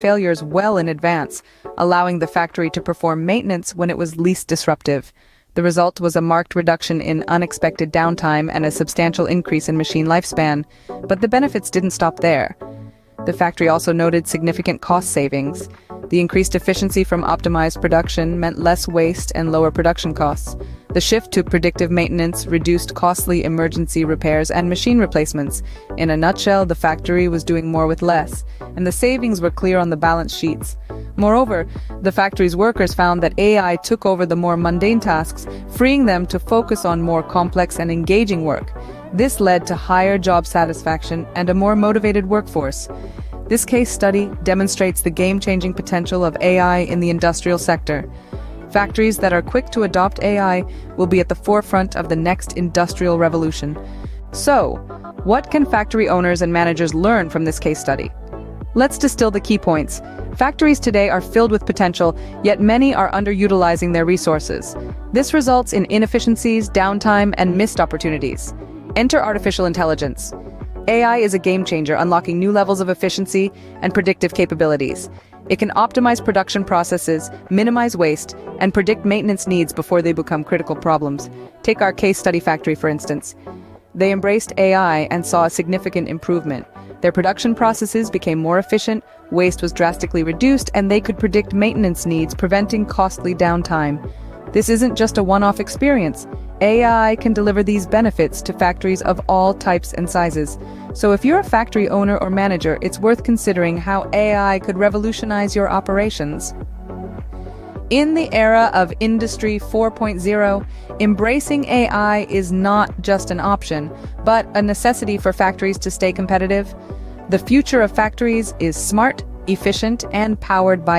failures well in advance, allowing the factory to perform maintenance when it was least disruptive. The result was a marked reduction in unexpected downtime and a substantial increase in machine lifespan. But the benefits didn't stop there. The factory also noted significant cost savings. The increased efficiency from optimized production meant less waste and lower production costs. The shift to predictive maintenance reduced costly emergency repairs and machine replacements. In a nutshell, the factory was doing more with less, and the savings were clear on the balance sheets. Moreover, the factory's workers found that AI took over the more mundane tasks, freeing them to focus on more complex and engaging work. This led to higher job satisfaction and a more motivated workforce. This case study demonstrates the game-changing potential of AI in the industrial sector. Factories that are quick to adopt AI will be at the forefront of the next industrial revolution. So, what can factory owners and managers learn from this case study? Let's distill the key points. Factories today are filled with potential, yet many are underutilizing their resources. This results in inefficiencies, downtime, and missed opportunities. Enter artificial intelligence. AI is a game-changer, unlocking new levels of efficiency and predictive capabilities. It can optimize production processes, minimize waste, and predict maintenance needs before they become critical problems. Take our case study factory, for instance. They embraced AI and saw a significant improvement. Their production processes became more efficient, waste was drastically reduced, and they could predict maintenance needs, preventing costly downtime. This isn't just a one-off experience. AI can deliver these benefits to factories of all types and sizes. So if you're a factory owner or manager, it's worth considering how AI could revolutionize your operations. In the era of Industry 4.0, embracing AI is not just an option, but a necessity for factories to stay competitive. The future of factories is smart, efficient, and powered by